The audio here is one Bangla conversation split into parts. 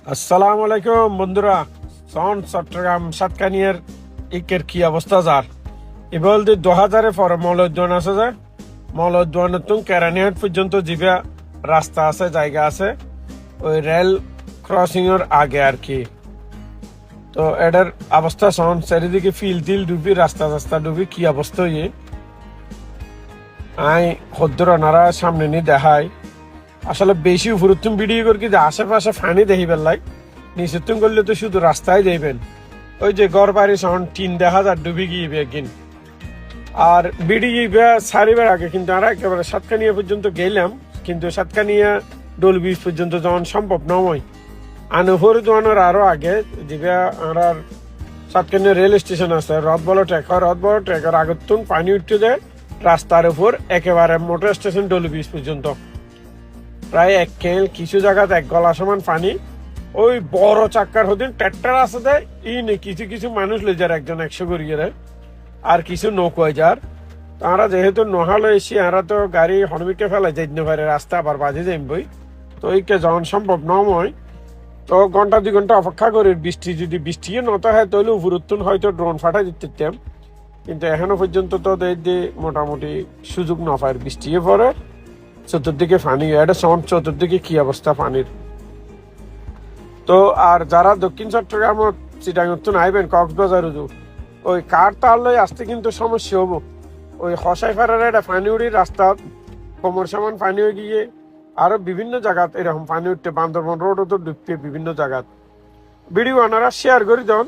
আসসালামু আলাইকুম বন্ধুরা। চট্টগ্রাম সাতকানিয়ার ইকের কি অবস্থা যার এবার 2000-এ পরে মল উদ্যান আছে যে মল উদ্যানের তুম কেরানিহাট পর্যন্ত যাবে রাস্তা আছে, জায়গা আছে ওই রেল ক্রসিং এর আগে আর কি। তো এটার অবস্থা চারিদিকে ফিল তিল ডুবি, রাস্তা ডুবি, কি অবস্থা হয়ে আই হদ্দুর ওনারা সামনে নিয়ে দেখায়। আসলে বেশি উপর তুমি ভিডিও করি যে আশেপাশে ফানি দেখি বেলাই, নিচে তুমি করলে তো শুধু রাস্তায় দেখবেন। ওই যে গড় বাড়ি টিন দেখা যার ডুবি গিয়ে একদিন আর বিডি সারিবার আগে কিন্তু আমরা একেবারে সাতকানিয়া পর্যন্ত গেলাম, কিন্তু সাতকানিয়া ডোল ব্রিজ পর্যন্ত যখন সম্ভব নয় আনুভর দোয়ানোর আরো আগে যেটা আমরা সাতকানিয়া রেল স্টেশন আছে রথবল ট্রেকার আগতুন পানি উঠতে দেয় রাস্তার উপর একেবারে মোটর স্টেশন ডোল ব্রিজ পর্যন্ত প্রায় এক কেল, কিছু জায়গাতে এক গলা সমান পানি। ওই বড় চাক্কার হদিন ট্র্যাক্টর আছে দেয় কিছু কিছু মানুষ লই যার একজন 100 করিয়ে দেয় আর কিছু নৌকোয় যার। তারা যেহেতু নহালো এসি আমরা তো গাড়ি হরমিকে ফেলা যাইতে পারে, রাস্তা আবার বাজে যাইবই। তো এইকে যখন সম্ভব নয় তো ঘন্টা 2 ঘন্টা অপেক্ষা করি, যদি বৃষ্টি নত হয় তাহলে উপরুত্তুন হয়তো ড্রোন ফাটাই দিতাম, কিন্তু এখনো পর্যন্ত তো মোটামুটি সুযোগ না পায়। বৃষ্টি পরে চতুর্দিকে পানি, এটা চতুর্দিকে কি অবস্থা পানির। তো আর যারা দক্ষিণ চট্টগ্রাম চিটাগাং আইবেন কক্সবাজার ওই কার তার লই আসতে কিন্তু সমস্যা হবো। ওই হসাই ফারার একটা পানি উড়ি রাস্তা কোমর সামান পানি হয়ে গিয়ে আরো বিভিন্ন জায়গাত এরকম পানি উঠতে, বান্দরবন রোডও তো ডুবতে বিভিন্ন জায়গাত। ভিডিও আনারা শেয়ার করে দেন।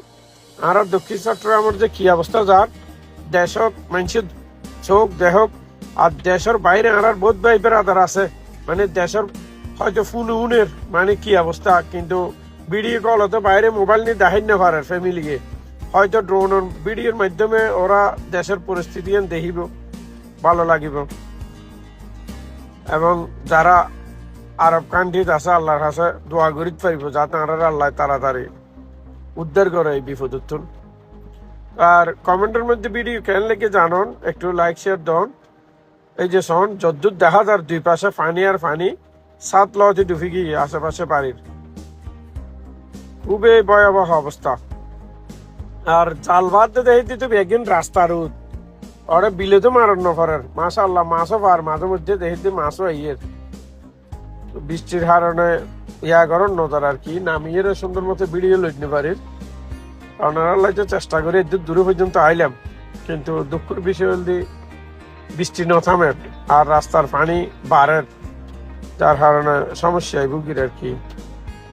আর দক্ষিণ চট্টগ্রামের যে কি অবস্থা যার দেশক মানুষের চোখ দেহক আর দেশের বাইরে আর বোধ ভাই বেড়াদার আছে, মানে দেশের হয়তো উনের মানে কি অবস্থা, কিন্তু ভিডিও কল হতো বাইরে মোবাইল নিয়ে দেখাই না পারে ফ্যামিলিকে, হয়তো ড্রোনের ভিডিওর মাধ্যমে ওরা দেশের পরিস্থিতি দেখিব, ভালো লাগিব। এবং যারা আরব কান্ট্রিত আছে আল্লাহর কাছে দোয়া করিতে পারিব যাতে আল্লাহ তাড়াতাড়ি উদ্ধার করে এই বিপদ উত্তর। আর কমেন্টের মধ্যে ভিডিও কেন লেগে জানন, একটু লাইক শেয়ার দন। এই যে যদ্দূর দেখা যার দুই পাশে পানি আর পানি, 7 লতে ডুবি গিয়ে আশেপাশে বাড়ির, খুবই ভয়াবহ অবস্থা। আর জাল বাদ দেখি তুমি একদিন রাস্তা রোদ ওরা বিলে তো মারণ নফরের, মাশাআল্লাহ মাছও পার মাঝে মধ্যে দেখি মাছও ইয়ের বৃষ্টির কারণে করেন নজর আর কি নামিয়ে সুন্দর মতো ভিডিও লইতে পারি। ওনারা চেষ্টা করে এদের দূরে পর্যন্ত আইলাম, কিন্তু দুঃখের বিষয় হল বৃষ্টি ন থামে আর রাস্তার পানি বাড়ের, যার কারণে সমস্যায় ভুগির আর কি।